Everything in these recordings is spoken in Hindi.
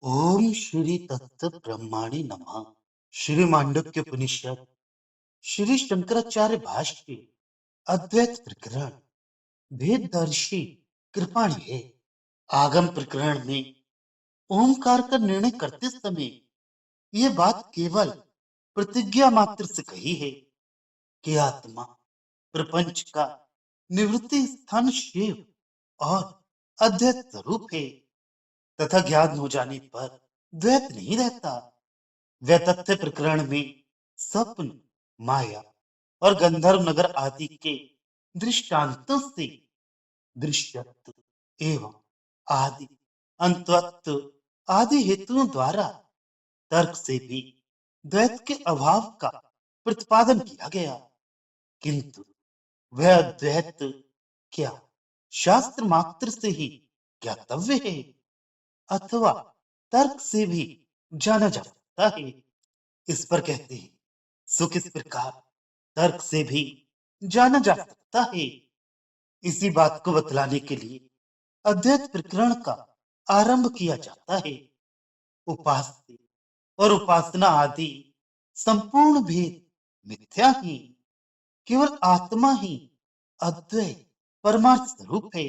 ओम श्री तत्व ब्रह्माणि नमः। श्री मांडुक्य उपनिषद श्री शंकराचार्य भाष्य अद्वैत प्रकरण भेददर्शी कृपाणि है। आगम प्रकरण में ओमकार का निर्णय करते समय यह बात केवल प्रतिज्ञा मात्र से कही है कि आत्मा प्रपंच का निवृत्ति स्थान शिव और अद्वैत स्वरूप है तथा ज्ञान हो जाने पर द्वैत नहीं रहता। वैतथ्य प्रकरण में स्वप्न, माया और गंधर्व नगर आदि के दृष्टांतों से दृश्यत्व एवं आदि अंतत्व आदि हेतुओं द्वारा तर्क से भी द्वैत के अभाव का प्रतिपादन किया गया, किंतु वह अद्वैत क्या शास्त्र मात्र से ही ज्ञातव्य है अथवा तर्क से भी जाना जा सकता है। इस पर कहते हैं सुख इस प्रकार तर्क से भी जाना जा सकता है। इसी बात को बतलाने के लिए अद्वैत प्रकरण का आरंभ किया जाता है। उपास्य और उपासना आदि संपूर्ण भेद मिथ्या ही, केवल आत्मा ही अद्वैत परमार्थ स्वरूप है,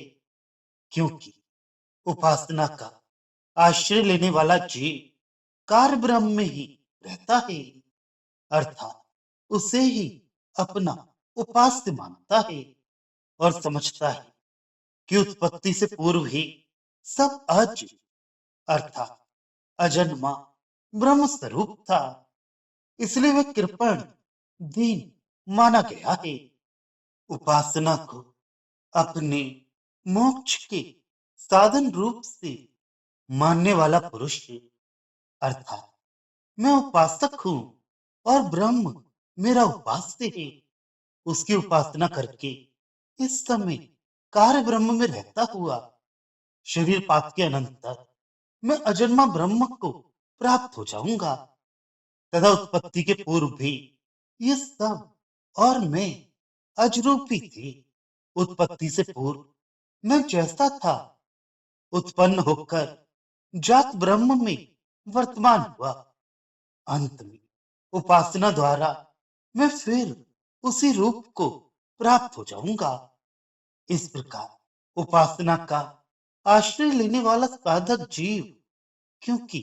क्योंकि उपासना का आश्रय लेने वाला जीव कार्य ब्रह्म में ही रहता है, अर्थात उसे ही अपना उपास्य मानता है और समझता है कि उत्पत्ति से पूर्व ही सब अज अर्थात अजन्मा ब्रह्म स्वरूप था। इसलिए वह कृपण दीन माना गया है। उपासना को अपने मोक्ष के साधन रूप से मानने वाला पुरुष अर्थात मैं उपासक हूं और ब्रह्म मेरा उपास्य है, उसकी उपासना करके इस समय कार्य ब्रह्म में रहता हुआ शरीर पात के अनंतर मैं अजन्मा ब्रह्म को प्राप्त हो जाऊंगा तथा उत्पत्ति के पूर्व भी ये सब और मैं अजरूपी थी। उत्पत्ति से पूर्व मैं जैसा था उत्पन्न होकर जात ब्रह्म में वर्तमान हुआ, अंत में उपासना द्वारा मैं फिर उसी रूप को प्राप्त हो जाऊंगा। इस प्रकार उपासना का आश्रय लेने वाला साधक जीव क्योंकि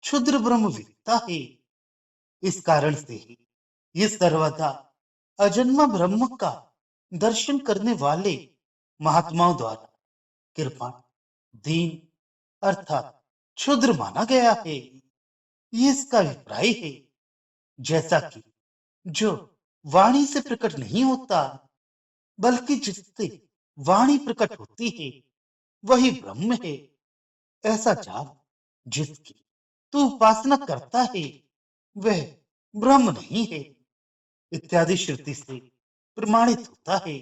क्षुद्र ब्रह्म विद्ता है, इस कारण से ही ये सर्वदा अजन्मा ब्रह्म का दर्शन करने वाले महात्माओं द्वारा कृपा दीन अर्थात क्षुद्र माना गया है। ये इसका अभिप्राय है। जैसा कि जो वाणी से प्रकट नहीं होता बल्कि जिससे वाणी प्रकट होती है वही ब्रह्म है, ऐसा जान जिसकी तू उपासना करता है वह ब्रह्म नहीं है इत्यादि श्रुति से प्रमाणित होता है।